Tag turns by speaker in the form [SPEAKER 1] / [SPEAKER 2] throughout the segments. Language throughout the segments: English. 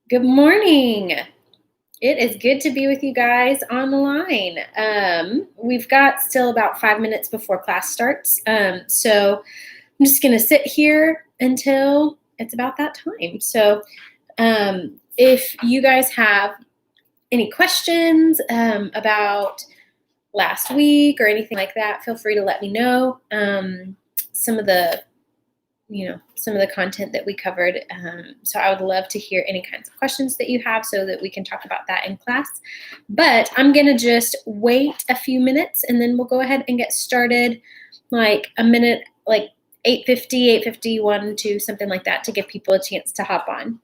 [SPEAKER 1] Good morning. It is good to be with you guys on the line. We've got still about 5 minutes before class starts. So I'm just going to sit here until it's about that time. So if you guys have any questions about last week or anything like that, feel free to let me know. Some of the some of the content that we covered. So I would love to hear any kinds of questions that you have so that we can talk about that in class. But I'm going to just wait a few minutes and then we'll go ahead and get started like a minute, like 8:50, 8:51 to something like that to give people a chance to hop on.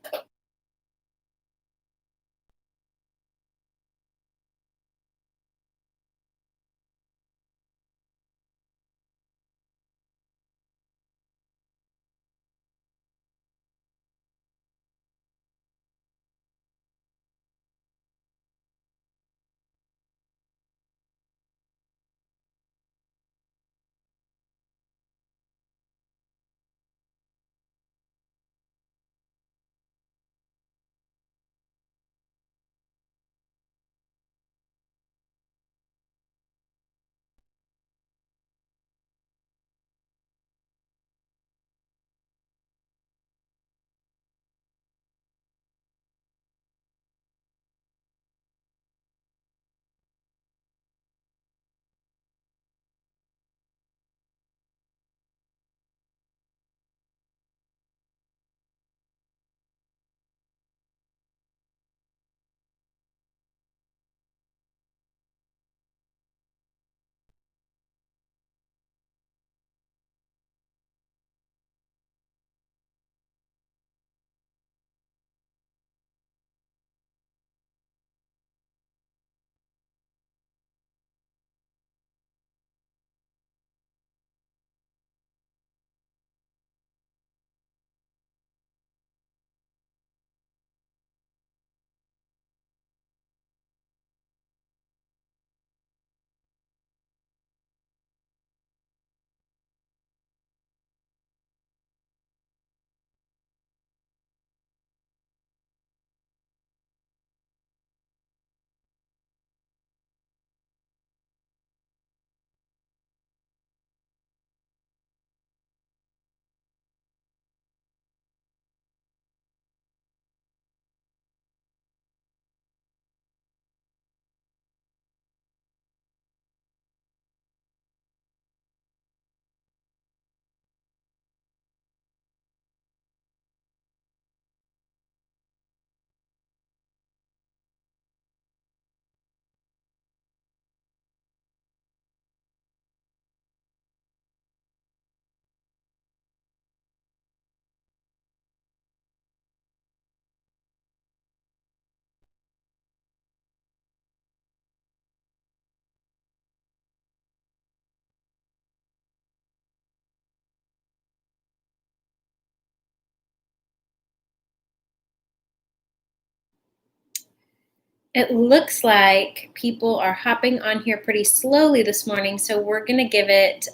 [SPEAKER 1] It looks like people are hopping on here pretty slowly this morning, so we're going to give it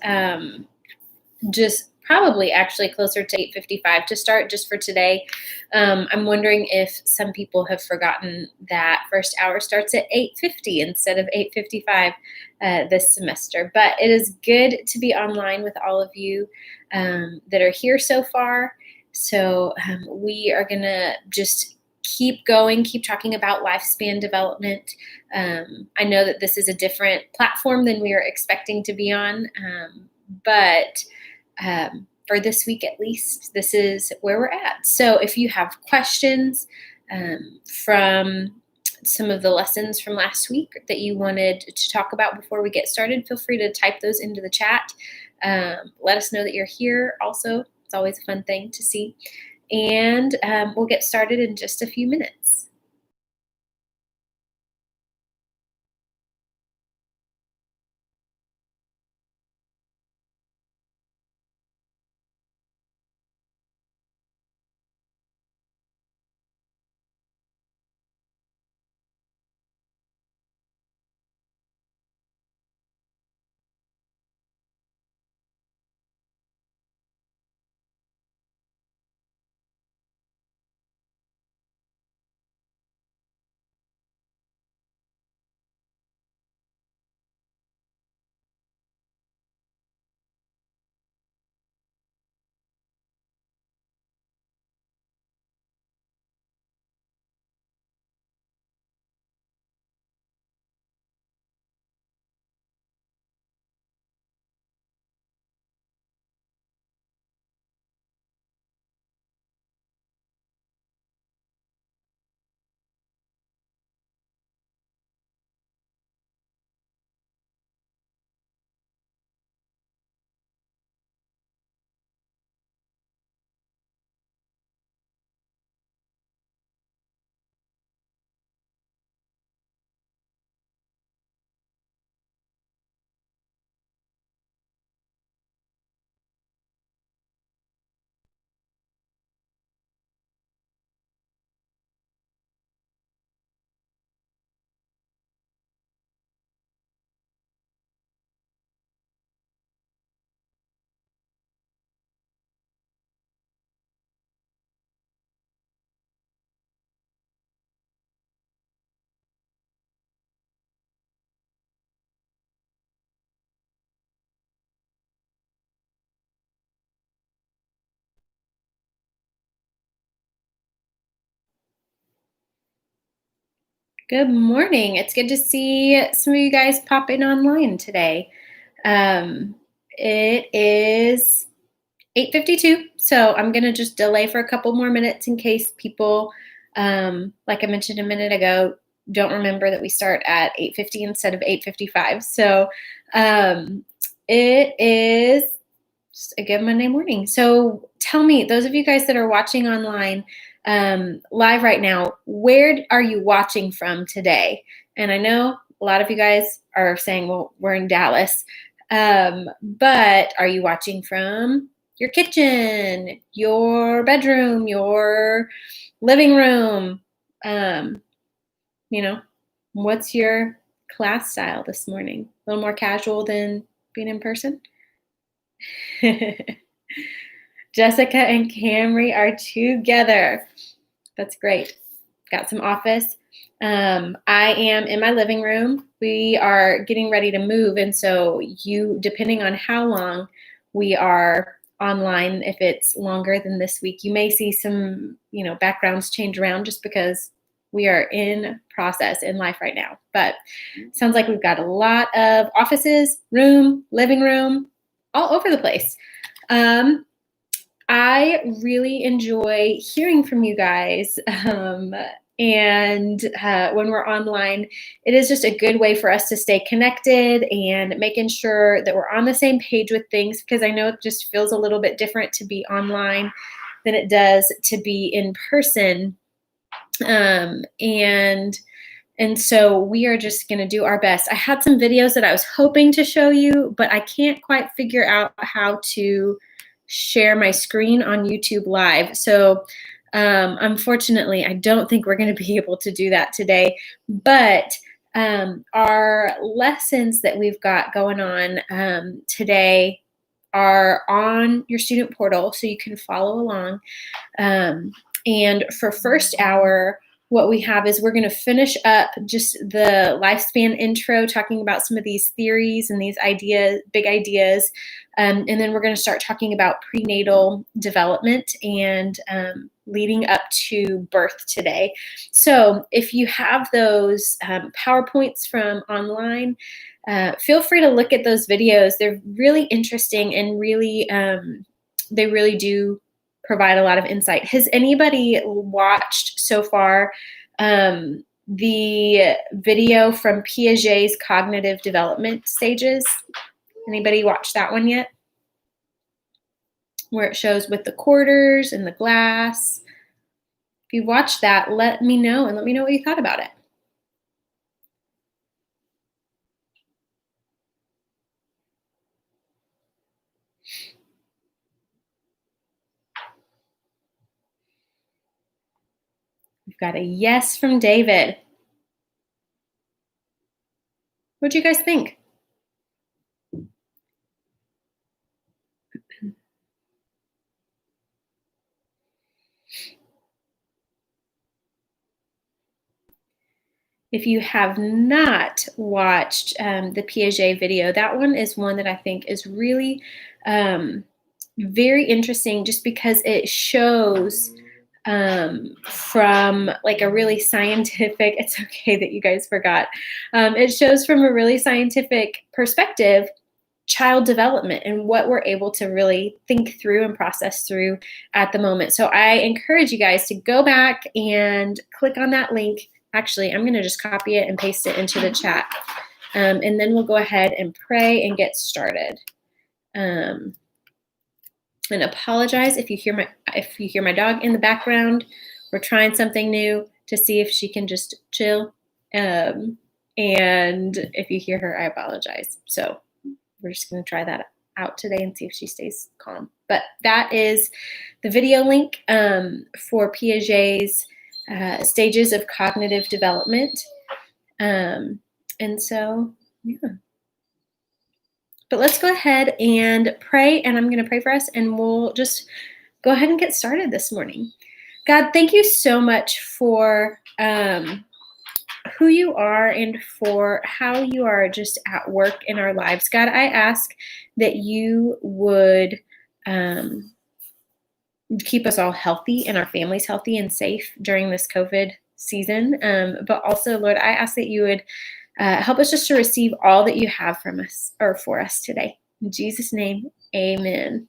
[SPEAKER 1] just probably actually closer to 8:55 to start just for today. I'm wondering if some people have forgotten that first hour starts at 8:50 instead of 8:55 this semester. But it is good to be online with all of you that are here so far. So we are going to just keep going, keep talking about lifespan development. I know that this is a different platform than we were expecting to be on, but for this week at least, this is where we're at. So if you have questions from some of the lessons from last week that you wanted to talk about before we get started, feel free to type those into the chat. Let us know that you're here also. It's always a fun thing to see. And we'll get started in just a few minutes. Good morning. It's good to see some of you guys pop in online today. It is 8:52, so I'm gonna just delay for a couple more minutes in case people, like I mentioned a minute ago, don't remember that we start at 8:50 instead of 8:55. So it is just a good Monday morning. So tell me, those of you guys that are watching online live right now, where are you watching from today? And I know a lot of you guys are saying, well, we're in Dallas. But are you watching from your kitchen, your bedroom, your living room? Um, you know, what's your class style this morning? A little more casual than being in person? Jessica and Camry are together. That's great. Got some office. I am in my living room. We are getting ready to move. And so depending on how long we are online, if it's longer than this week, you may see some, backgrounds change around just because we are in process in life right now. But sounds like we've got a lot of offices, living room, all over the place. I really enjoy hearing from you guys. And when we're online, it is just a good way for us to stay connected and making sure that we're on the same page with things, because I know it just feels a little bit different to be online than it does to be in person. And so we are just going to do our best. I had some videos that I was hoping to show you, but I can't quite figure out how to share my screen on YouTube Live. So unfortunately, I don't think we're going to be able to do that today. But our lessons that we've got going on today are on your student portal, so you can follow along. And for first hour, what we have is we're going to finish up just the lifespan intro, talking about some of these theories and these ideas, big ideas. And then we're going to start talking about prenatal development and leading up to birth today. So if you have those PowerPoints from online, feel free to look at those videos. They're really interesting and they really do provide a lot of insight. Has anybody watched so far the video from Piaget's cognitive development stages? Anybody watched that one yet? Where it shows with the quarters and the glass. If you watched that, let me know and let me know what you thought about it. We've got a yes from David. What'd you guys think? If you have not watched the Piaget video, that one is one that I think is really very interesting, just because it shows from like a really scientific, it's okay that you guys forgot. It shows from a really scientific perspective child development and what we're able to really think through and process through at the moment. So I encourage you guys to go back and click on that link. Actually, I'm going to just copy it and paste it into the chat. And then we'll go ahead and pray and get started. And apologize if you hear my dog in the background. We're trying something new to see if she can just chill. And if you hear her, I apologize. So we're just going to try that out today and see if she stays calm. But that is the video link for Piaget's stages of cognitive development. And so, yeah. But let's go ahead and pray, and I'm going to pray for us, and we'll just go ahead and get started this morning. God, thank you so much for who you are and for how you are just at work in our lives. God, I ask that you would keep us all healthy and our families healthy and safe during this COVID season. But also, Lord, I ask that you would help us just to receive all that you have from us or for us today. In Jesus' name, amen.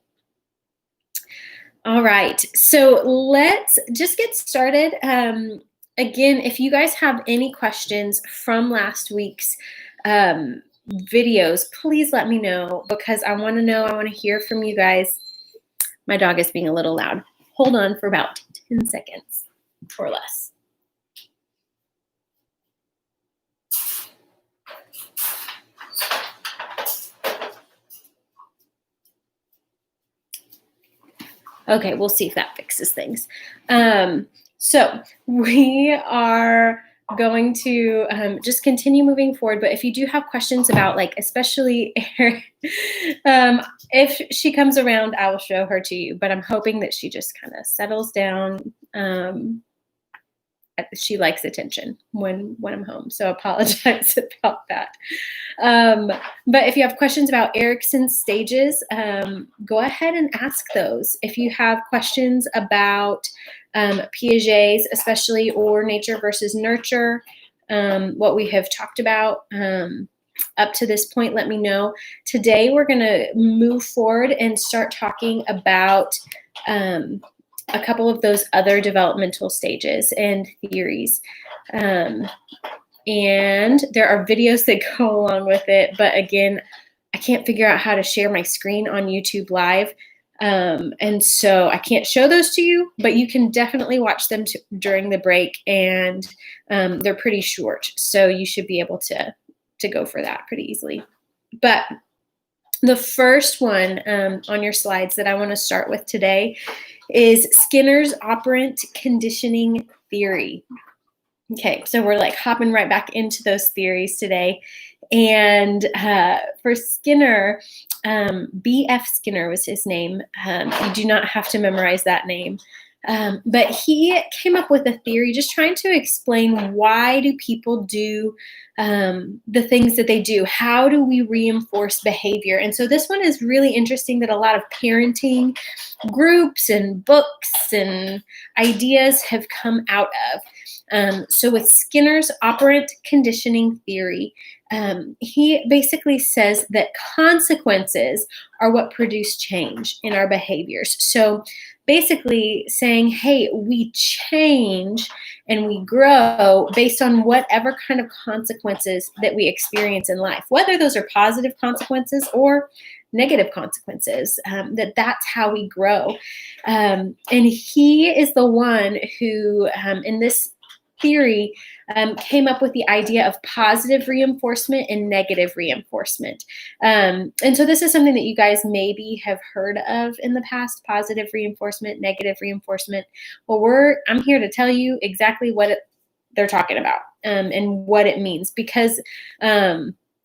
[SPEAKER 1] All right, so let's just get started. Again, if you guys have any questions from last week's videos, please let me know, because I want to know, I want to hear from you guys. My dog is being a little loud. Hold on for about 10 seconds or less. Okay, we'll see if that fixes things. So we are going to just continue moving forward. But if you do have questions about, like, especially if she comes around, I will show her to you. But I'm hoping that she just kind of settles down. She likes attention when I'm home, so apologize about that. But if you have questions about Erikson's stages, go ahead and ask those. If you have questions about Piaget's, especially, or nature versus nurture, what we have talked about up to this point, let me know. Today, we're going to move forward and start talking about a couple of those other developmental stages and theories. And there are videos that go along with it. But again, I can't figure out how to share my screen on YouTube Live. And so I can't show those to you, but you can definitely watch them during the break. And they're pretty short, so you should be able to go for that pretty easily. But the first one on your slides that I want to start with today is Skinner's operant conditioning theory. Okay, so we're like hopping right back into those theories today. And for Skinner, B.F. Skinner was his name. You do not have to memorize that name. But he came up with a theory just trying to explain, why do people do the things that they do? How do we reinforce behavior? And so this one is really interesting, that a lot of parenting groups and books and ideas have come out of. So with Skinner's operant conditioning theory, he basically says that consequences are what produce change in our behaviors. So basically saying, hey, we change and we grow based on whatever kind of consequences that we experience in life, whether those are positive consequences or negative consequences, that's how we grow. And he is the one who, in this theory, came up with the idea of positive reinforcement and negative reinforcement. And so this is something that you guys maybe have heard of in the past: positive reinforcement, negative reinforcement. Well, I'm here to tell you exactly what they're talking about and what it means, because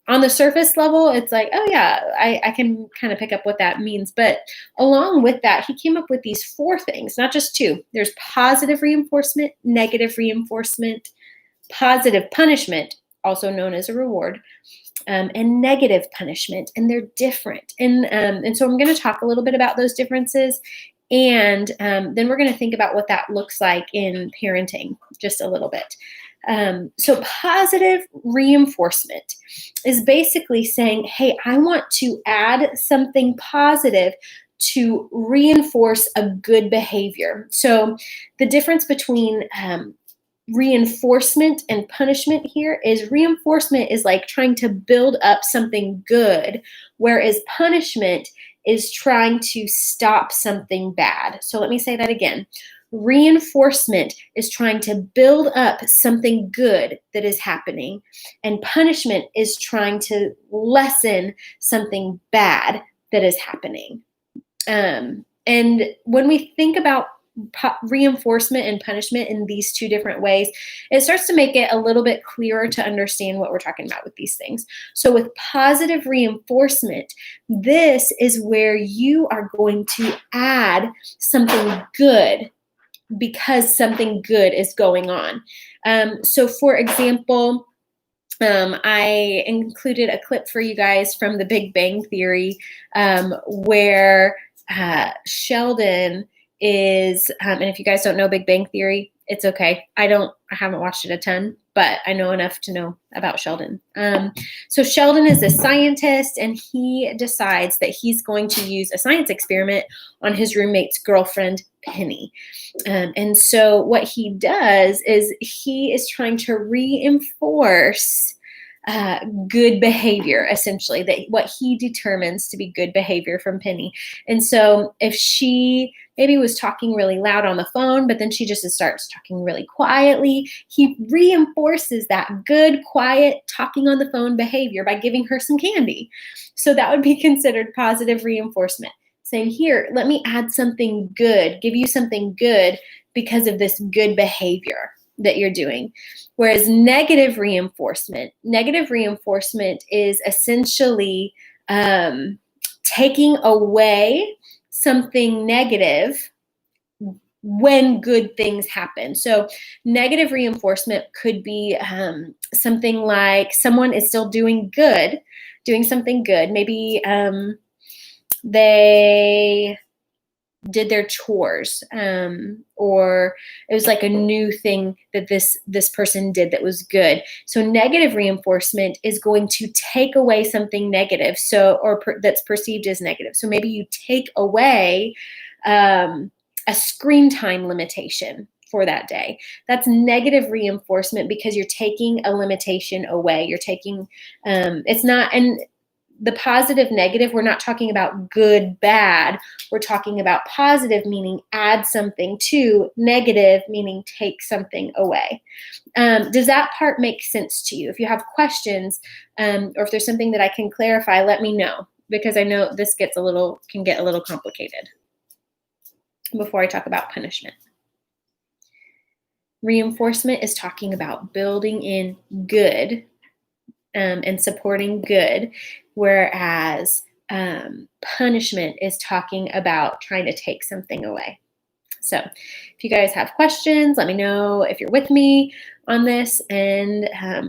[SPEAKER 1] on the surface level, it's like, oh yeah, I can kind of pick up what that means. But along with that, he came up with these 4 things, not just 2. There's positive reinforcement, negative reinforcement, positive punishment, also known as a reward, and negative punishment. And they're different. And so I'm going to talk a little bit about those differences. And then we're going to think about what that looks like in parenting just a little bit. So positive reinforcement is basically saying, hey, I want to add something positive to reinforce a good behavior. So the difference between reinforcement and punishment here is reinforcement is like trying to build up something good, whereas punishment is trying to stop something bad. So let me say that again. Reinforcement is trying to build up something good that is happening, and punishment is trying to lessen something bad that is happening. And when we think about reinforcement and punishment in these 2 different ways, it starts to make it a little bit clearer to understand what we're talking about with these things. So with positive reinforcement, this is where you are going to add something good because something good is going on. So for example, I included a clip for you guys from the Big Bang Theory, where Sheldon is, and if you guys don't know Big Bang Theory, it's okay. I haven't watched it a ton, but I know enough to know about Sheldon. So Sheldon is a scientist, and he decides that he's going to use a science experiment on his roommate's girlfriend, Penny. And so what he does is he is trying to reinforce good behavior, essentially, that what he determines to be good behavior from Penny. And so if she maybe was talking really loud on the phone, but then she just starts talking really quietly, he reinforces that good, quiet, talking on the phone behavior by giving her some candy. So that would be considered positive reinforcement. Saying, here, let me add something good, give you something good because of this good behavior that you're doing. Whereas negative reinforcement is essentially taking away something negative when good things happen. So negative reinforcement could be something like someone is still doing something good. Maybe they did their chores, or it was like a new thing that this person did that was good. So negative reinforcement is going to take away something negative, that's perceived as negative. So maybe you take away a screen time limitation for that day. That's negative reinforcement because you're taking a limitation away. You're taking it's not, and the positive, negative, we're not talking about good, bad. We're talking about positive, meaning add something to, negative, meaning take something away. Does that part make sense to you? If you have questions, or if there's something that I can clarify, let me know, because I know this can get a little complicated before I talk about punishment. Reinforcement is talking about building in good and supporting good, whereas punishment is talking about trying to take something away. So if you guys have questions, let me know if you're with me on this, and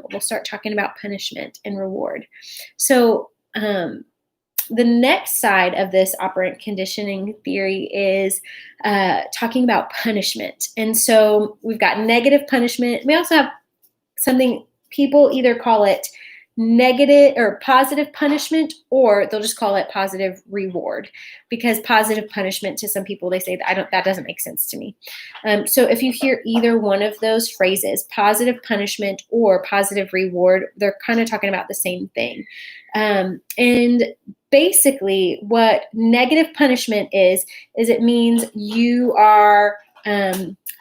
[SPEAKER 1] we'll start talking about punishment and reward. So the next side of this operant conditioning theory is talking about punishment. And so we've got negative punishment. We also have something, people either call it negative or positive punishment, or they'll just call it positive reward, because positive punishment, to some people, they say that doesn't make sense to me. So if you hear either one of those phrases, positive punishment or positive reward, they're kind of talking about the same thing. And basically what negative punishment is it means you are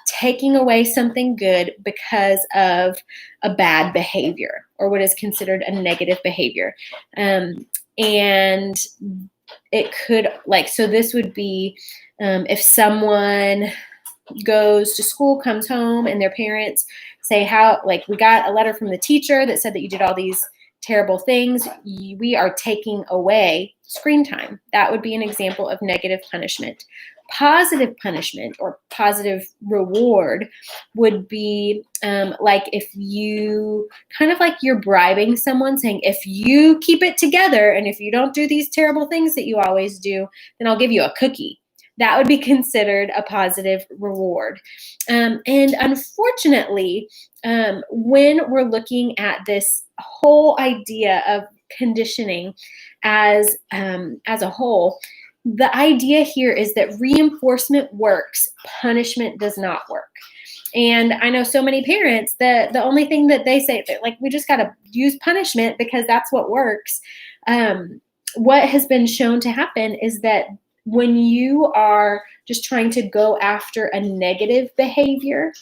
[SPEAKER 1] taking away something good because of a bad behavior, or what is considered a negative behavior. And it could, so this would be if someone goes to school, comes home, and their parents say, we got a letter from the teacher that said that you did all these terrible things. We are taking away screen time. That would be an example of negative punishment. Positive punishment or positive reward would be if you you're bribing someone, saying, if you keep it together and if you don't do these terrible things that you always do, then I'll give you a cookie. That would be considered a positive reward. And unfortunately, when we're looking at this whole idea of conditioning as a whole, the idea here is that reinforcement works, punishment does not work. And I know so many parents that the only thing that they say, we just got to use punishment because that's what works. What has been shown to happen is that when you are just trying to go after a negative behavior,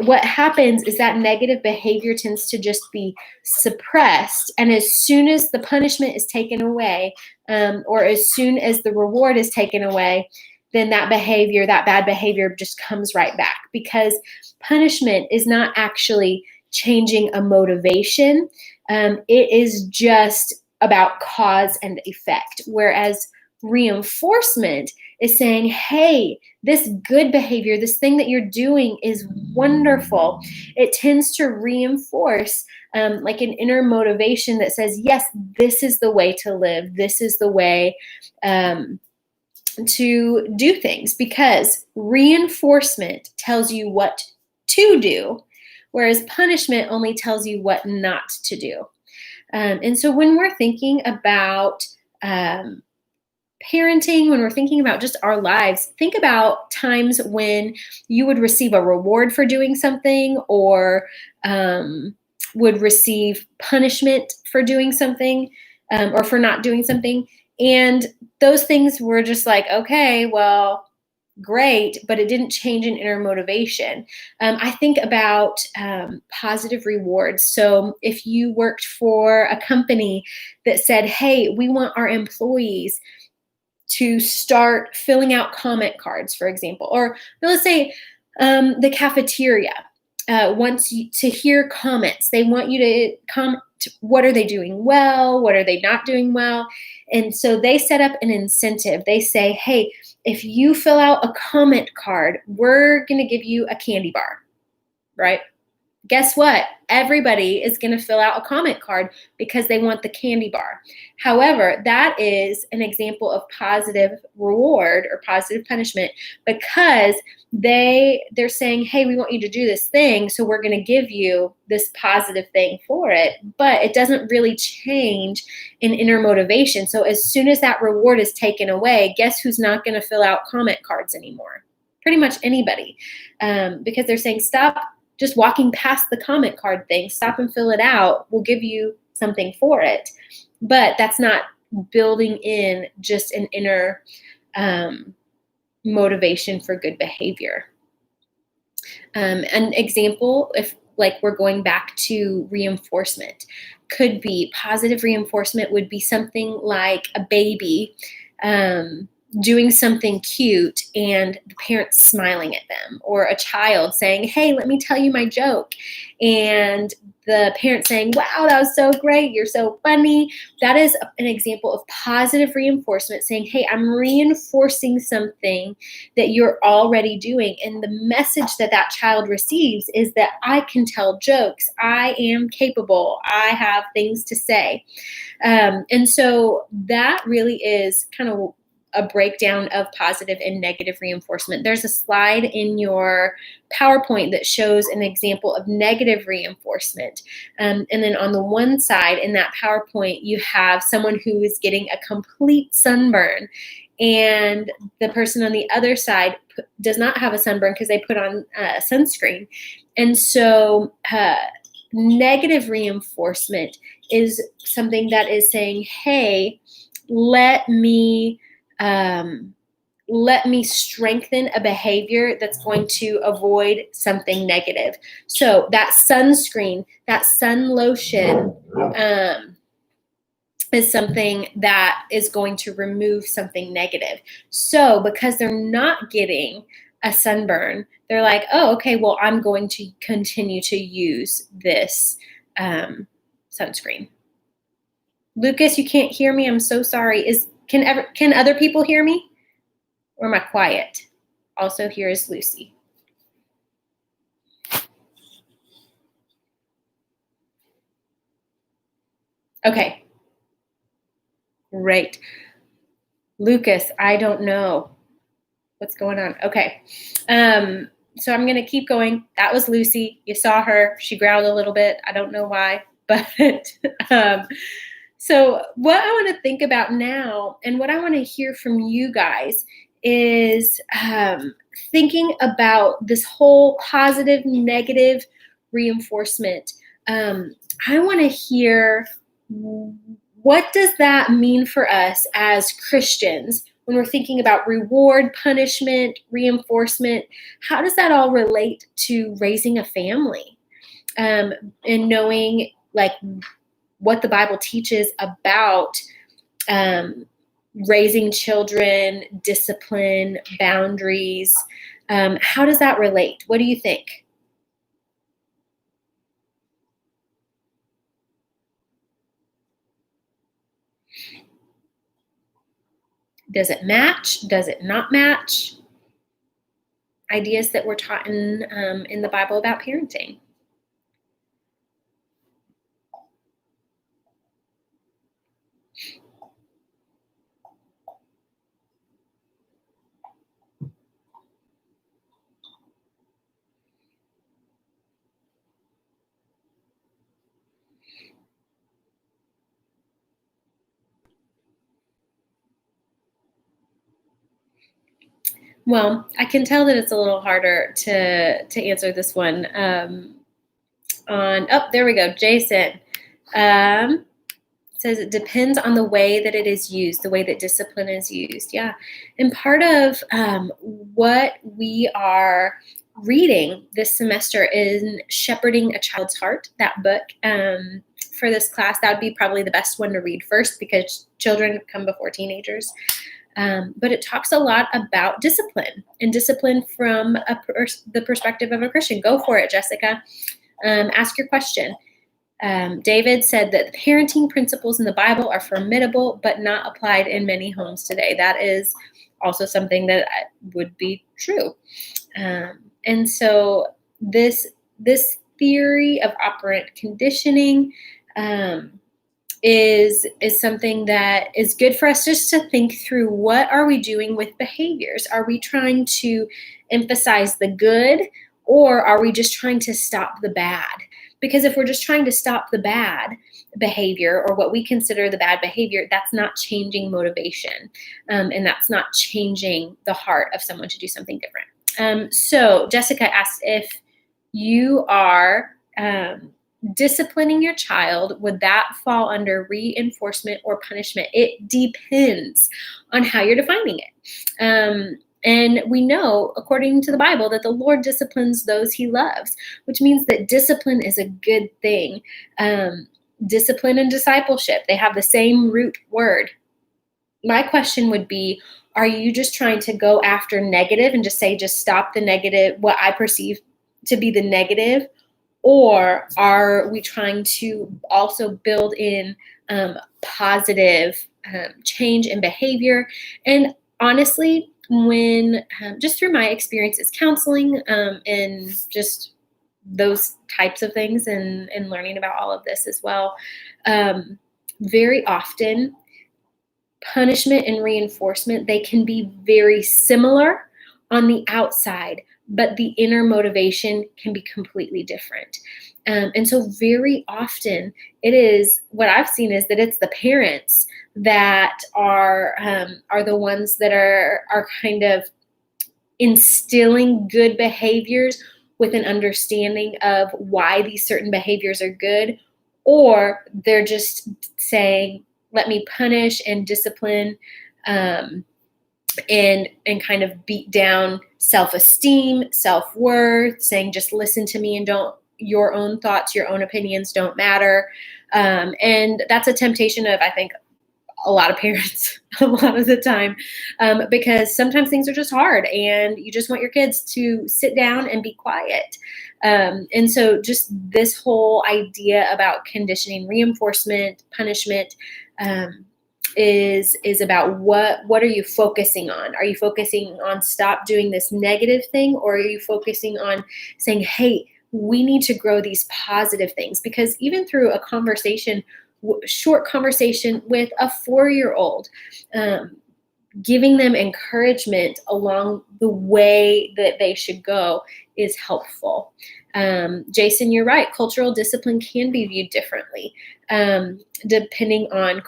[SPEAKER 1] what happens is that negative behavior tends to just be suppressed. And as soon as the punishment is taken away, or as soon as the reward is taken away, then that bad behavior just comes right back, because punishment is not actually changing a motivation. It is just about cause and effect. Whereas reinforcement is saying, hey, this good behavior, this thing that you're doing is wonderful. It tends to reinforce an inner motivation that says, yes, this is the way to live. This is the way to do things, because reinforcement tells you what to do, whereas punishment only tells you what not to do. And so when we're thinking about parenting, when we're thinking about just our lives, think about times when you would receive a reward for doing something, or would receive punishment for doing something, or for not doing something. And those things were just like, okay, well, great, but it didn't change an inner motivation. I think about positive rewards. So if you worked for a company that said, hey, we want our employees to start filling out comment cards, for example, or let's say the cafeteria wants you to hear comments. They want you to comment, what are they doing well? What are they not doing well? And so they set up an incentive. They say, hey, if you fill out a comment card, we're going to give you a candy bar, right? Guess what? Everybody is going to fill out a comment card because they want the candy bar. However, that is an example of positive reward or positive punishment, because they're saying, hey, we want you to do this thing, so we're going to give you this positive thing for it. But it doesn't really change an inner motivation. So as soon as that reward is taken away, guess who's not going to fill out comment cards anymore? Pretty much anybody, because they're saying, stop just walking past the comment card thing, stop and fill it out. We'll give you something for it. But that's not building in just an inner motivation for good behavior. An example, if like we're going back to reinforcement, could be positive reinforcement would be something like a baby doing something cute and the parents smiling at them, or a child saying, hey, let me tell you my joke, and the parent saying, wow, that was so great, you're so funny. That is an example of positive reinforcement, saying, hey, I'm reinforcing something that you're already doing. And the message that that child receives is that I can tell jokes, I am capable, I have things to say. And so that really is kind of a breakdown of positive and negative reinforcement. There's a slide in your PowerPoint that shows an example of negative reinforcement. And then on the one side in that PowerPoint, you have someone who is getting a complete sunburn. And the person on the other side does not have a sunburn because they put on sunscreen. And so negative reinforcement is something that is saying, hey, let me strengthen a behavior that's going to avoid something negative. So that sunscreen, that sun lotion is something that is going to remove something negative. So because they're not getting a sunburn, they're like, oh, okay, well, I'm going to continue to use this sunscreen. Lucas, you can't hear me. I'm so sorry. Can other people hear me? Or am I quiet? Also, here is Lucy. Okay. Great. Lucas, I don't know what's going on. Okay. So I'm going to keep going. That was Lucy. You saw her. She growled a little bit. I don't know why, but so what I want to think about now, and what I want to hear from you guys, is thinking about this whole positive, negative reinforcement. I want to hear, what does that mean for us as Christians when we're thinking about reward, punishment, reinforcement? How does that all relate to raising a family, and knowing like what the Bible teaches about raising children, discipline, boundaries? How does that relate? What do you think? Does it match? Does it not match ideas that we're taught in the Bible about parenting? Well, I can tell that it's a little harder to answer this one. There we go. Jason um, says it depends on the way that it is used, the way that discipline is used. Yeah, and part of what we are reading this semester in Shepherding a Child's Heart, that book. For this class, that would be probably the best one to read first because children come before teenagers. But it talks a lot about discipline and discipline from the perspective of a Christian. Go for it, Jessica. Ask your question. David said that the parenting principles in the Bible are formidable, but not applied in many homes today. That is also something that would be true. And so this theory of operant conditioning is something that is good for us just to think through. What are we doing with behaviors? Are we trying to emphasize the good, or are we just trying to stop the bad? Because if we're just trying to stop the bad behavior, or what we consider the bad behavior, that's not changing motivation, and that's not changing the heart of someone to do something different. So Jessica asked, if you are disciplining your child, would that fall under reinforcement or punishment? It depends on how you're defining it. And we know, according to the Bible, that the Lord disciplines those he loves, which means that discipline is a good thing. Discipline and discipleship, they have the same root word. My question would be, are you just trying to go after negative and just stop the negative, what I perceive to be the negative? Or are we trying to also build in positive change in behavior? And honestly, when just through my experiences counseling and just those types of things and learning about all of this as well, very often punishment and reinforcement, they can be very similar on the outside, but the inner motivation can be completely different. And so very often it is, what I've seen is that it's the parents that are the ones that are kind of instilling good behaviors with an understanding of why these certain behaviors are good, or they're just saying, let me punish and discipline and kind of beat down self-esteem, self-worth, saying just listen to me and don't, your own thoughts, your own opinions don't matter. And that's a temptation of, I think, a lot of parents a lot of the time, because sometimes things are just hard and you just want your kids to sit down and be quiet. And so just this whole idea about conditioning, reinforcement, punishment, is about what are you focusing on? Are you focusing on stop doing this negative thing, or are you focusing on saying, hey, we need to grow these positive things? Because even through a conversation, short conversation with a 4-year-old, giving them encouragement along the way that they should go is helpful. Jason, you're right. Cultural discipline can be viewed differently, depending on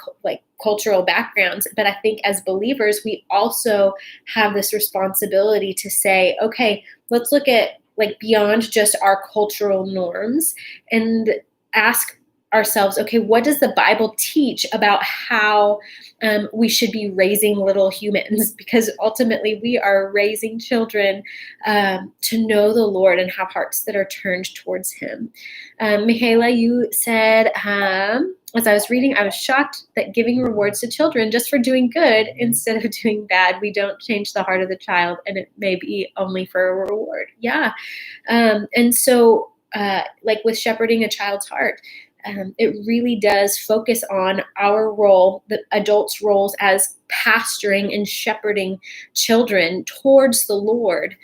[SPEAKER 1] cultural backgrounds. But I think as believers, we also have this responsibility to say, okay, let's look at beyond just our cultural norms and ask ourselves, okay, what does the Bible teach about how we should be raising little humans? Because ultimately we are raising children to know the Lord and have hearts that are turned towards him. Michaela, you said, as I was reading, I was shocked that giving rewards to children just for doing good instead of doing bad, we don't change the heart of the child, and it may be only for a reward. Yeah. And so with shepherding a child's heart, it really does focus on our role, the adults' roles as pastoring and shepherding children towards the Lord.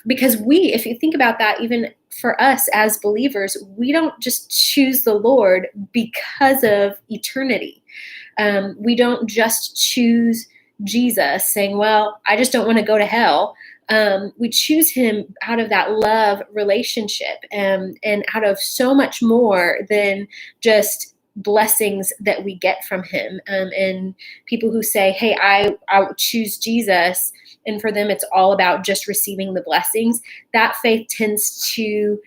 [SPEAKER 1] Because if you think about that, even for us as believers, we don't just choose the Lord because of eternity. We don't just choose Jesus saying, well, I just don't want to go to hell. We choose him out of that love relationship and out of so much more than just blessings that we get from him. And people who say, hey, I choose Jesus, and for them it's all about just receiving the blessings, that faith tends to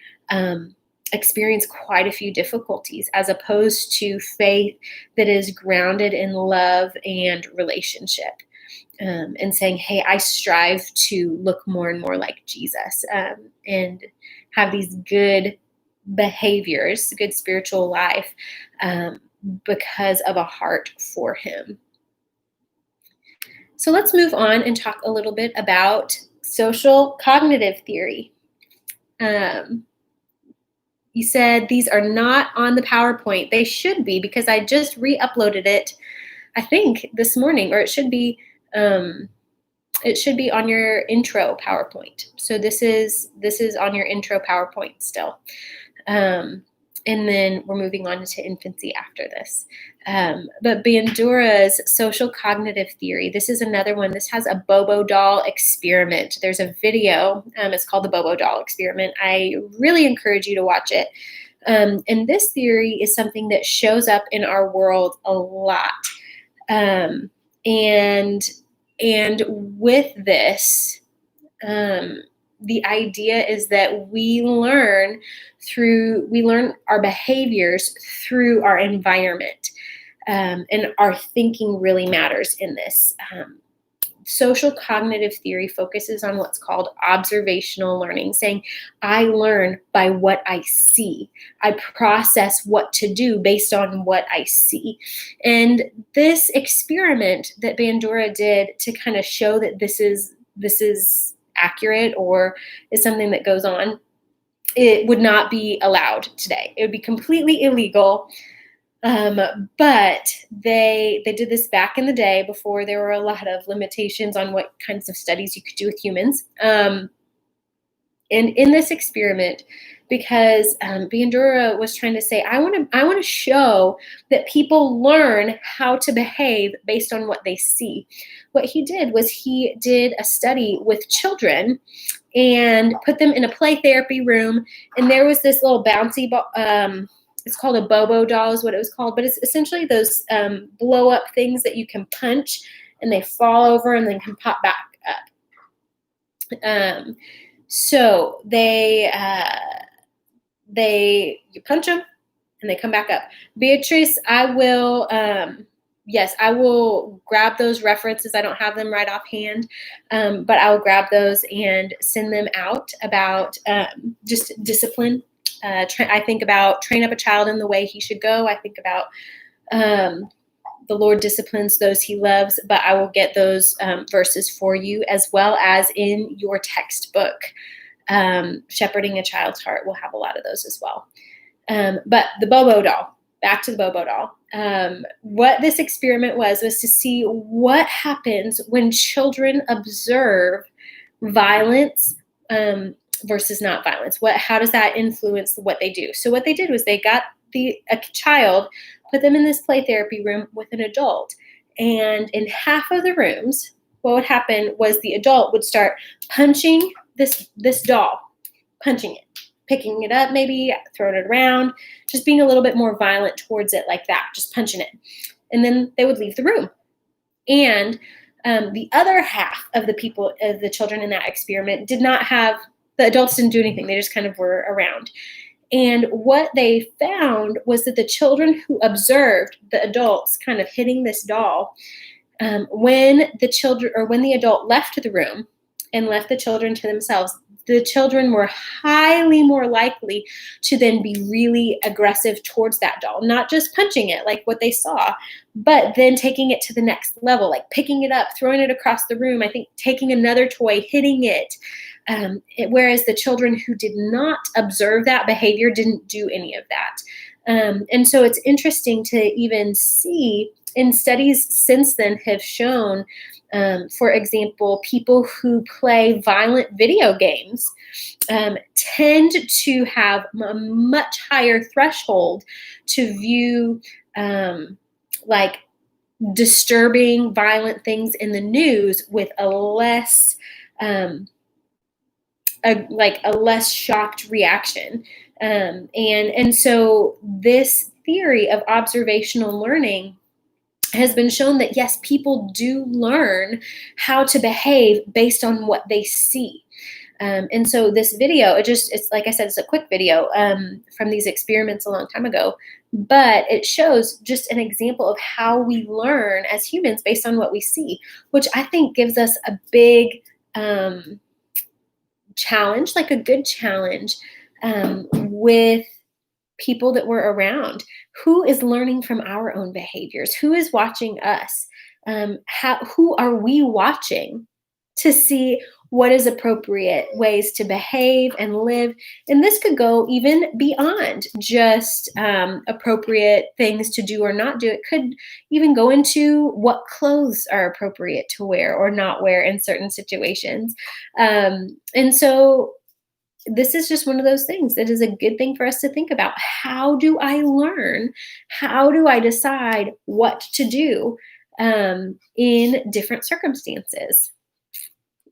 [SPEAKER 1] experience quite a few difficulties, as opposed to faith that is grounded in love and relationship. And saying, hey, I strive to look more and more like Jesus, and have these good behaviors, good spiritual life, because of a heart for him. So let's move on and talk a little bit about social cognitive theory. You said these are not on the PowerPoint. They should be, because I just re-uploaded it, I think, this morning, or it should be on your intro PowerPoint. So this is on your intro PowerPoint still. And then we're moving on to infancy after this. But Bandura's social cognitive theory, this is another one. This has a Bobo doll experiment. There's a video. It's called the Bobo doll experiment. I really encourage you to watch it. And this theory is something that shows up in our world a lot. And with this, the idea is that we learn our behaviors through our environment, and our thinking really matters in this. Social cognitive theory focuses on what's called observational learning, saying, I learn by what I see. I process what to do based on what I see. And this experiment that Bandura did to kind of show that this is accurate, or is something that goes on, it would not be allowed today. It would be completely illegal. But they did this back in the day, before there were a lot of limitations on what kinds of studies you could do with humans. And in this experiment, because Bandura was trying to say, I want to show that people learn how to behave based on what they see. What he did was he did a study with children and put them in a play therapy room, and there was this little bouncy ball. It's called a Bobo doll is what it was called, but it's essentially those blow up things that you can punch and they fall over and then can pop back up. So you punch them and they come back up. Beatrice, I will grab those references. I don't have them right offhand, but I will grab those and send them out about just discipline. I think about train up a child in the way he should go. I think about the Lord disciplines those he loves, but I will get those verses for you, as well as in your textbook. Shepherding a Child's Heart will have a lot of those as well. But the Bobo doll, back to the Bobo doll. What this experiment was to see what happens when children observe violence versus not violence. How does that influence what they do? So what they did was they got a child, put them in this play therapy room with an adult, and in half of the rooms, what would happen was the adult would start punching this doll, punching it, picking it up, maybe throwing it around, just being a little bit more violent towards it, like that, just punching it, and then they would leave the room. And the other half of the children in that experiment did not have. The adults didn't do anything. They just kind of were around. And what they found was that the children who observed the adults kind of hitting this doll, when the adult left the room and left the children to themselves, the children were highly more likely to then be really aggressive towards that doll, not just punching it like what they saw, but then taking it to the next level, like picking it up, throwing it across the room, I think taking another toy, hitting it. Whereas the children who did not observe that behavior didn't do any of that. And so it's interesting to even see, in studies since then have shown, for example, people who play violent video games tend to have a much higher threshold to view like disturbing, violent things in the news with a less a less shocked reaction. And so this theory of observational learning has been shown that yes, people do learn how to behave based on what they see. And so this video, it's like I said, it's a quick video from these experiments a long time ago, but it shows just an example of how we learn as humans based on what we see, which I think gives us a big challenge, like a good challenge with people that we're around. Who is learning from our own behaviors? Who is watching us? Who are we watching to see what is appropriate ways to behave and live? And this could go even beyond just appropriate things to do or not do. It could even go into what clothes are appropriate to wear or not wear in certain situations. And so this is just one of those things that is a good thing for us to think about. How do I learn? How do I decide what to do in different circumstances?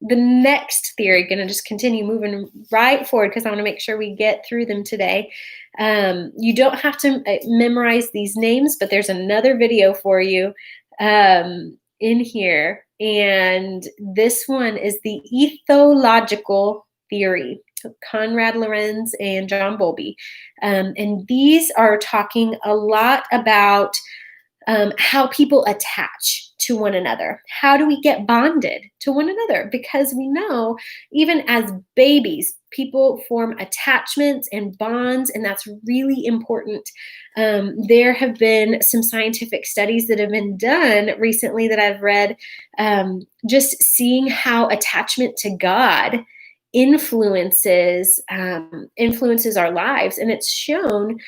[SPEAKER 1] The next theory, going to just continue moving right forward because I want to make sure we get through them today. You don't have to memorize these names, but there's another video for you in here. And this one is the ethological theory. Konrad Lorenz and John Bowlby. And these are talking a lot about how people attach to one another. How do we get bonded to one another? Because we know even as babies, people form attachments and bonds, and that's really important. There have been some scientific studies that have been done recently that I've read, just seeing how attachment to God influences our lives, and it's shown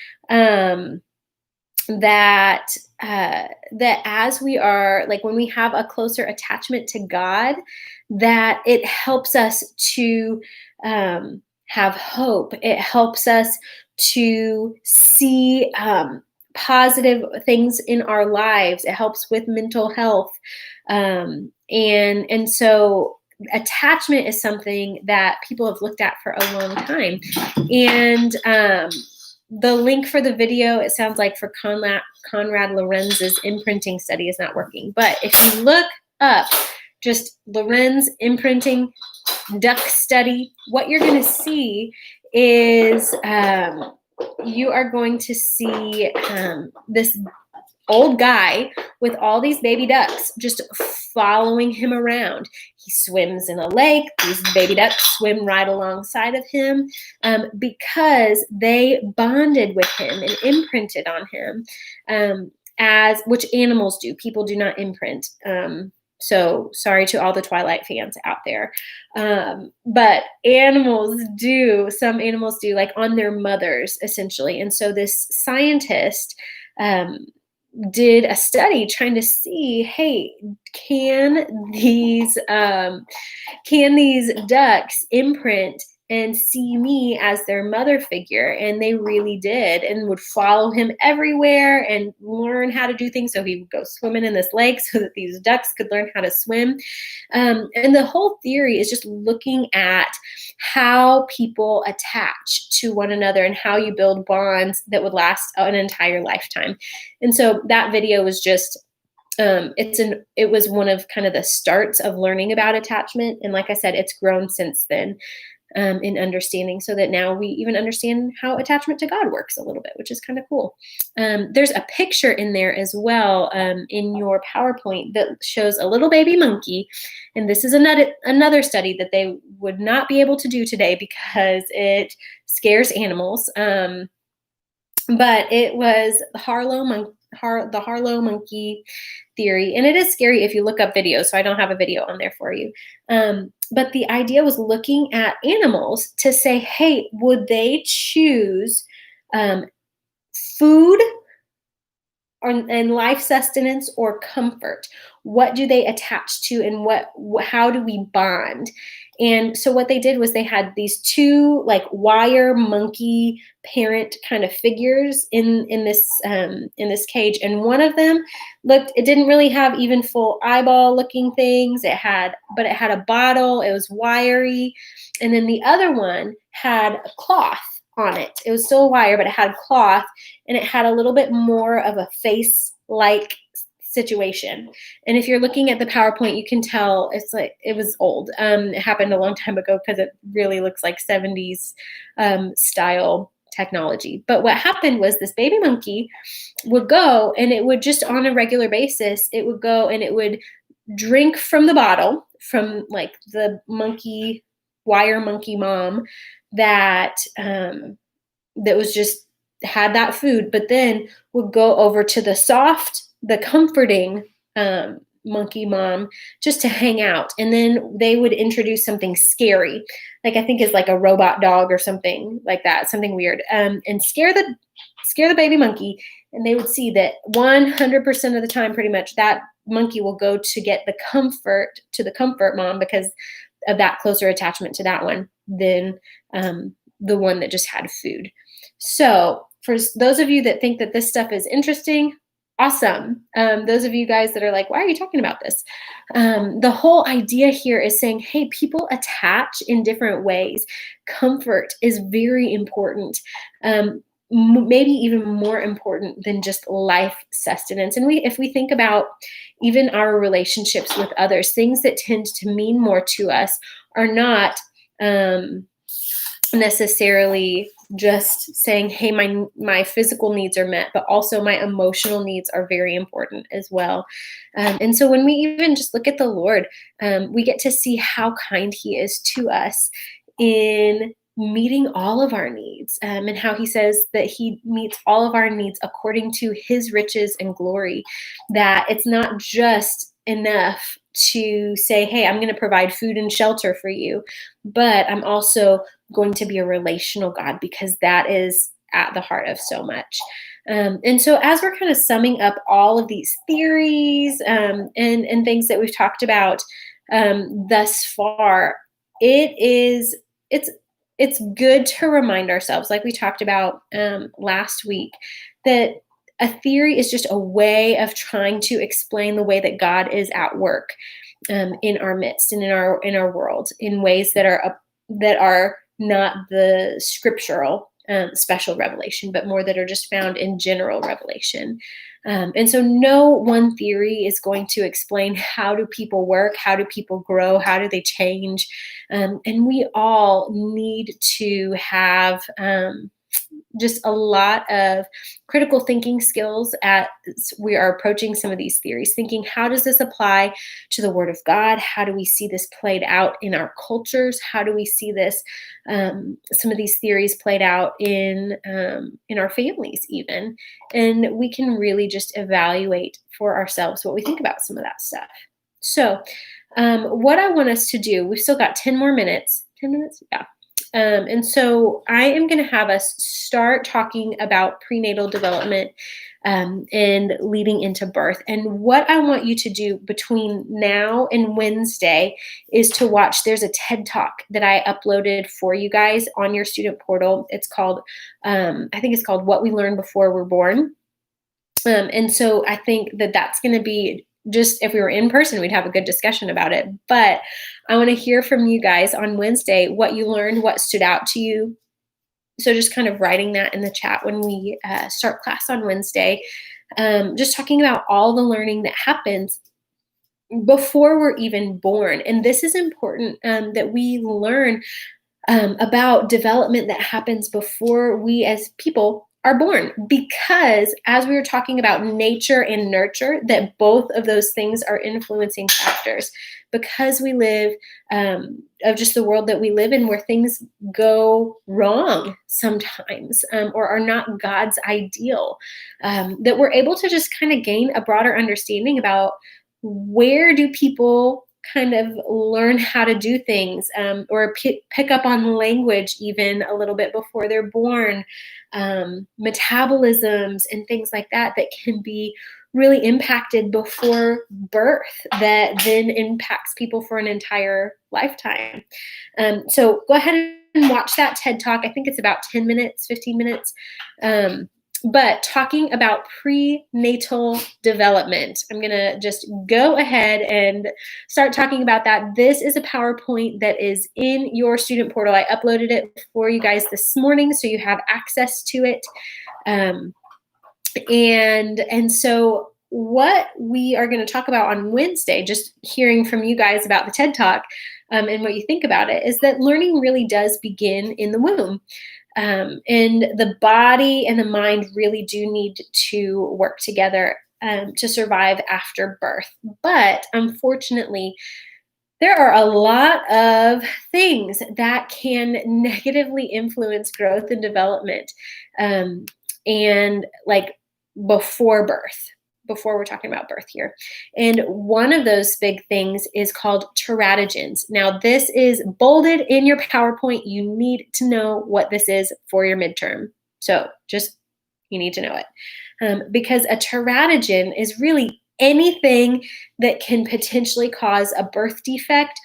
[SPEAKER 1] that as we are, like when we have a closer attachment to God, that it helps us to have hope. It helps us to see positive things in our lives. It helps with mental health, and so attachment is something that people have looked at for a long time. And the link for the video, it sounds like for Konrad Lorenz's imprinting study is not working. But if you look up just Lorenz imprinting duck study, what you're going to see is you are going to see this old guy with all these baby ducks just following him around. He swims in a lake. These baby ducks swim right alongside of him because they bonded with him and imprinted on him, as which animals do. People do not imprint. So sorry to all the Twilight fans out there. But animals do. Some animals do, like on their mothers, essentially. And so this scientist did a study trying to see, hey, can these ducks imprint and see me as their mother figure? And they really did, and would follow him everywhere and learn how to do things. So he would go swimming in this lake so that these ducks could learn how to swim. And the whole theory is just looking at how people attach to one another and how you build bonds that would last an entire lifetime. And so that video was just it was one of kind of the starts of learning about attachment. And like I said, it's grown since then in understanding, so that now we even understand how attachment to God works a little bit, which is kind of cool. There's a picture in there as well in your PowerPoint that shows a little baby monkey. And this is another study that they would not be able to do today because it scares animals. But it was the Harlow monkey theory. And it is scary if you look up videos, so I don't have a video on there for you. But the idea was looking at animals to say, hey, would they choose food and life sustenance or comfort? What do they attach to, and how do we bond? And so what they did was they had these two like wire monkey parent kind of figures in this cage, and one of them it didn't really have even full eyeball looking things. It had a bottle. It was wiry, and then the other one had a cloth on it. It was still a wire, but it had cloth, and it had a little bit more of a face-like situation. And if you're looking at the PowerPoint, you can tell it's like it was old. It happened a long time ago because it really looks like 70s style technology. But what happened was this baby monkey would go, and it would just on a regular basis, it would go and it would drink from the bottle from like the monkey wire monkey mom that that was just had that food, but then would go over to the comforting monkey mom just to hang out. And then they would introduce something scary, like I think is like a robot dog or something like that, something weird, and scare the baby monkey. And they would see that 100% of the time, pretty much, that monkey will go to get the comfort mom because of that closer attachment to that one than the one that just had food. So for those of you that think that this stuff is interesting, awesome. Those of you guys that are like, why are you talking about this? The whole idea here is saying, hey, people attach in different ways. Comfort is very important. Maybe even more important than just life sustenance. And if we think about even our relationships with others, things that tend to mean more to us are not necessarily just saying, hey, my physical needs are met, but also my emotional needs are very important as well. And so when we even just look at the Lord, we get to see how kind he is to us in meeting all of our needs, and how he says that he meets all of our needs according to his riches and glory, that it's not just enough to say, hey, I'm going to provide food and shelter for you, but I'm also going to be a relational God, because that is at the heart of so much. And so as we're kind of summing up all of these theories and things that we've talked about thus far, it's good to remind ourselves, like we talked about last week, that a theory is just a way of trying to explain the way that God is at work in our midst and in our world in ways that are not the scriptural special revelation, but more that are just found in general revelation. And so no one theory is going to explain how do people work, how do people grow, how do they change. And we all need to have just a lot of critical thinking skills as we are approaching some of these theories, thinking, how does this apply to the Word of God? How do we see this played out in our cultures? How do we see this, some of these theories played out in our families even? And we can really just evaluate for ourselves what we think about some of that stuff. So what I want us to do, we've still got 10 more minutes. 10 minutes? Yeah. And so I am going to have us start talking about prenatal development and leading into birth. And what I want you to do between now and Wednesday is to watch. There's a TED Talk that I uploaded for you guys on your student portal. It's called, I think it's called What We Learned Before We're Born. And so I think that that's going to be, just if we were in person, we'd have a good discussion about it. But I want to hear from you guys on Wednesday, what you learned, what stood out to you. So just kind of writing that in the chat when we start class on Wednesday, just talking about all the learning that happens before we're even born. And this is important that we learn about development that happens before we as people are born, because as we were talking about nature and nurture, that both of those things are influencing factors, because we live of just the world that we live in, where things go wrong sometimes or are not God's ideal, that we're able to just kind of gain a broader understanding about where do people kind of learn how to do things, or pick up on language even a little bit before they're born, metabolisms and things like that can be really impacted before birth, that then impacts people for an entire lifetime. So go ahead and watch that TED Talk. I think it's about 10 minutes, 15 minutes. But talking about prenatal development, I'm going to just go ahead and start talking about that. This is a PowerPoint that is in your student portal. I uploaded it for you guys this morning, so you have access to it. And so what we are going to talk about on Wednesday, just hearing from you guys about the TED Talk and what you think about it, is that learning really does begin in the womb. And the body and the mind really do need to work together to survive after birth. But unfortunately, there are a lot of things that can negatively influence growth and development. And like before birth, before we're talking about birth here. And one of those big things is called teratogens. Now, this is bolded in your PowerPoint. You need to know what this is for your midterm. So just, you need to know it. Because a teratogen is really anything that can potentially cause a birth defect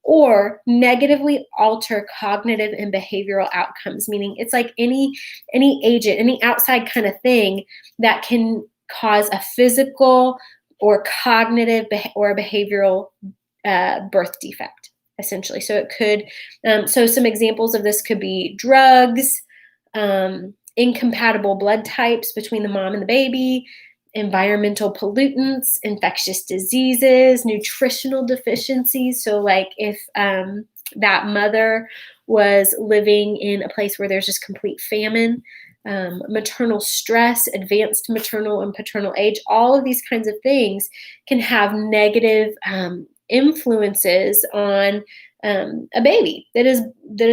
[SPEAKER 1] or negatively alter cognitive and behavioral outcomes, meaning it's like any agent, any outside kind of thing that can cause a physical or cognitive or behavioral birth defect, essentially. So it could, so some examples of this could be drugs, incompatible blood types between the mom and the baby, environmental pollutants, infectious diseases, nutritional deficiencies. So like if that mother was living in a place where there's just complete famine, maternal stress, advanced maternal and paternal age, all of these kinds of things can have negative influences on a baby that is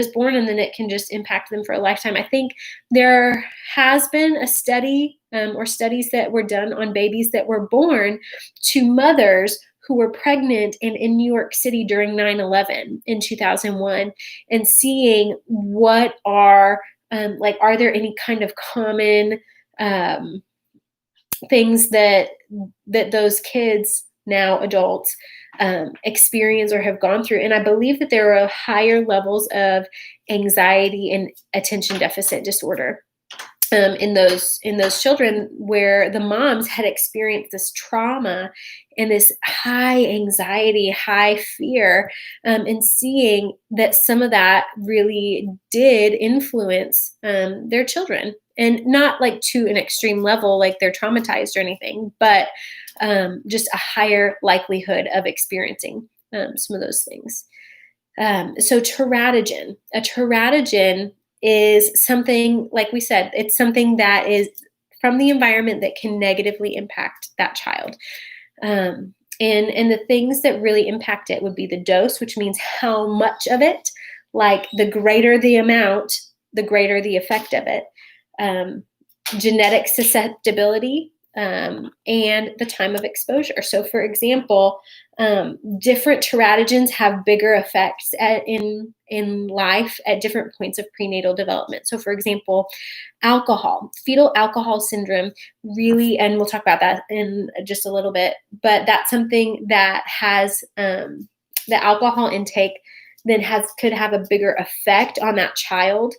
[SPEAKER 1] born, and then it can just impact them for a lifetime. I think there has been a study or studies that were done on babies that were born to mothers who were pregnant and in New York City during 9/11 in 2001, and seeing what are are there any kind of common things that those kids, now adults, experience or have gone through. And I believe that there are higher levels of anxiety and attention deficit disorder in those children, where the moms had experienced this trauma and this high anxiety, high fear, and seeing that some of that really did influence their children, and not like to an extreme level, like they're traumatized or anything, but just a higher likelihood of experiencing some of those things. So a teratogen is something, like we said, it's something that is from the environment that can negatively impact that child. And the things that really impact it would be the dose, which means how much of it. Like the greater the amount, the greater the effect of it. Genetic susceptibility, and the time of exposure. So for example, different teratogens have bigger effects in life at different points of prenatal development. So for example, alcohol, fetal alcohol syndrome, really, and we'll talk about that in just a little bit, but that's something that has the alcohol intake then could have a bigger effect on that child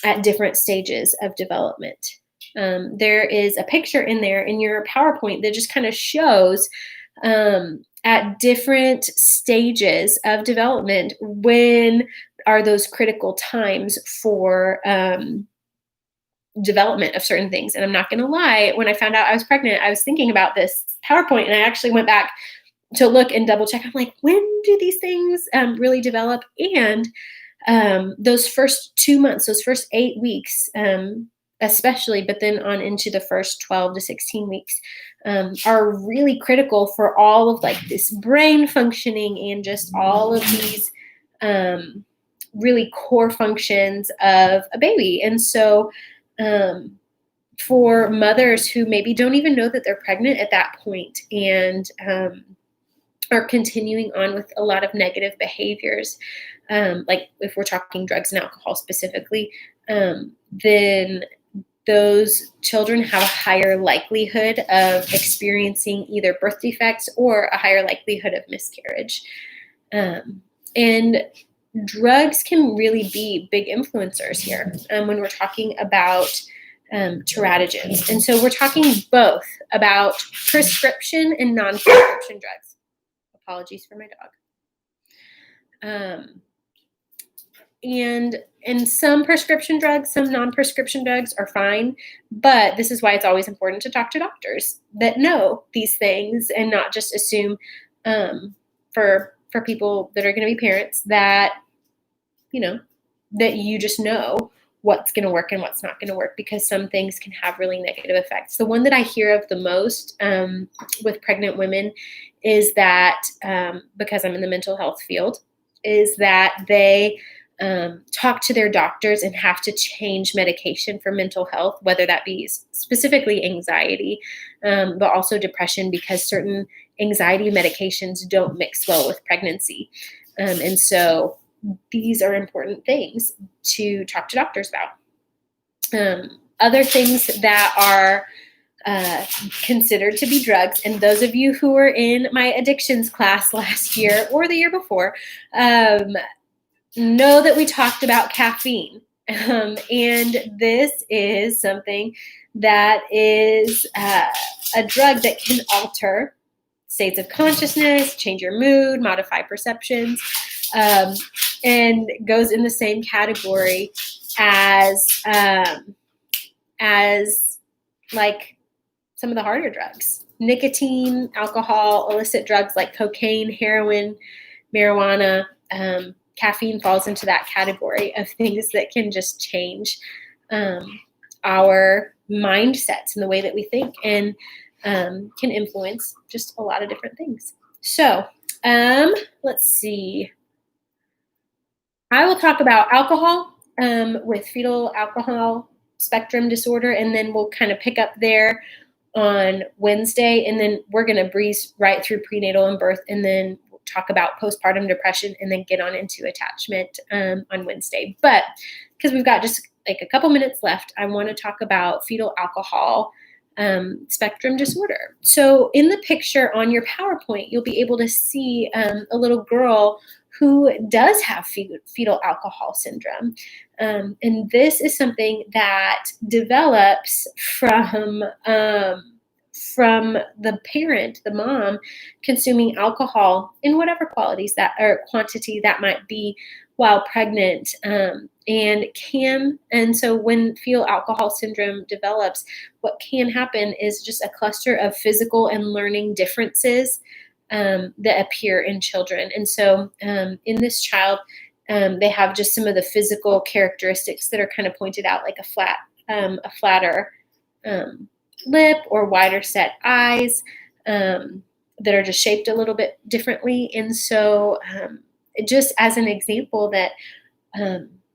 [SPEAKER 1] at different stages of development. There is a picture in there in your PowerPoint that just kind of shows at different stages of development when are those critical times for development of certain things. And I'm not going to lie, when I found out I was pregnant, I was thinking about this PowerPoint, and I actually went back to look and double check. I'm like, when do these things really develop? And those first 2 months, those first 8 weeks, especially, but then on into the first 12 to 16 weeks, are really critical for all of like this brain functioning and just all of these really core functions of a baby. And so for mothers who maybe don't even know that they're pregnant at that point, and are continuing on with a lot of negative behaviors, like if we're talking drugs and alcohol specifically, then those children have a higher likelihood of experiencing either birth defects or a higher likelihood of miscarriage. And drugs can really be big influencers here when we're talking about teratogens. And so we're talking both about prescription and non-prescription drugs. Apologies for my dog. And some prescription drugs, some non-prescription drugs are fine, but this is why it's always important to talk to doctors that know these things and not just assume for people that are going to be parents that, that you just know what's going to work and what's not going to work, because some things can have really negative effects. The one that I hear of the most with pregnant women is that, because I'm in the mental health field, is that they talk to their doctors and have to change medication for mental health, whether that be specifically anxiety, but also depression, because certain anxiety medications don't mix well with pregnancy. And so these are important things to talk to doctors about. Other things that are considered to be drugs, and those of you who were in my addictions class last year or the year before, know that we talked about caffeine. And this is something that is a drug that can alter states of consciousness, change your mood, modify perceptions, and goes in the same category as like some of the harder drugs. Nicotine, alcohol, illicit drugs like cocaine, heroin, marijuana, caffeine falls into that category of things that can just change our mindsets and the way that we think, and can influence just a lot of different things. So let's see. I will talk about alcohol with fetal alcohol spectrum disorder, and then we'll kind of pick up there on Wednesday, and then we're going to breeze right through prenatal and birth, and then we'll talk about postpartum depression, and then get on into attachment on Wednesday. But because we've got just like a couple minutes left, I want to talk about fetal alcohol spectrum disorder. So in the picture on your PowerPoint, you'll be able to see a little girl who does have fetal alcohol syndrome. And this is something that develops from the parent, the mom, consuming alcohol in whatever qualities that or quantity that might be while pregnant, and so when fetal alcohol syndrome develops, what can happen is just a cluster of physical and learning differences that appear in children. And so in this child, they have just some of the physical characteristics that are kind of pointed out, like a flatter lip or wider set eyes that are just shaped a little bit differently. And so just as an example that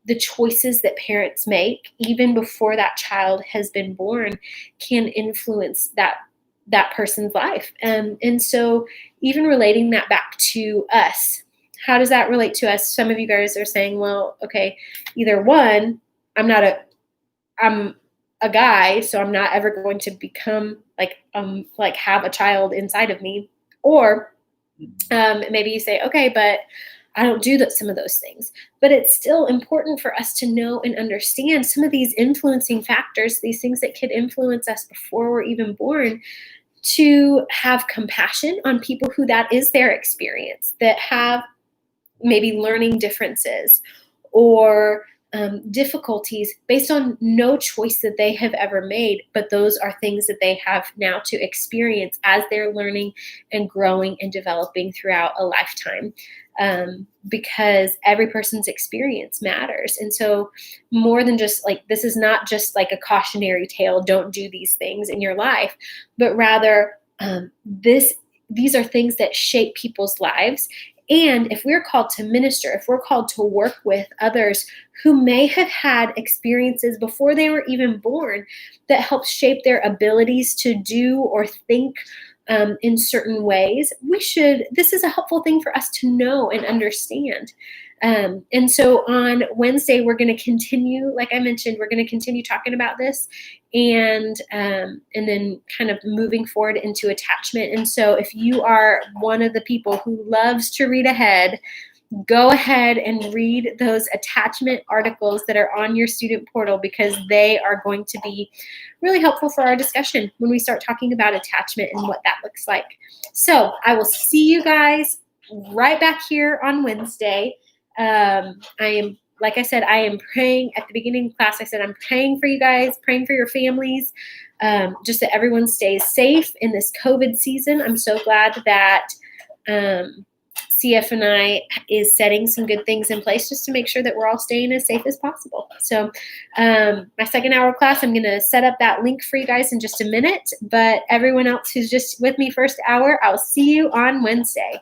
[SPEAKER 1] the choices that parents make, even before that child has been born, can influence that person's life. And so even relating that back to us, how does that relate to us? Some of you guys are saying, well, okay, either one, I'm a guy, so I'm not ever going to become like have a child inside of me. Or maybe you say, okay, but I don't do some of those things. But it's still important for us to know and understand some of these influencing factors, these things that could influence us before we're even born, to have compassion on people who that is their experience, that have maybe learning differences or difficulties based on no choice that they have ever made, but those are things that they have now to experience as they're learning and growing and developing throughout a lifetime, because every person's experience matters. And so more than just like, this is not just like a cautionary tale, don't do these things in your life, but rather these are things that shape people's lives. And if we're called to minister, if we're called to work with others who may have had experiences before they were even born that help shape their abilities to do or think in certain ways, this is a helpful thing for us to know and understand. And so on Wednesday, we're going to continue, like I mentioned, we're going to continue talking about this and then kind of moving forward into attachment. And so if you are one of the people who loves to read ahead, go ahead and read those attachment articles that are on your student portal, because they are going to be really helpful for our discussion when we start talking about attachment and what that looks like. So I will see you guys right back here on Wednesday. Like I said, I am praying at the beginning of class. I said, I'm praying for you guys, praying for your families, just that everyone stays safe in this COVID season. I'm so glad that CF&I is setting some good things in place just to make sure that we're all staying as safe as possible. So my second hour class, I'm going to set up that link for you guys in just a minute. But everyone else who's just with me first hour, I'll see you on Wednesday.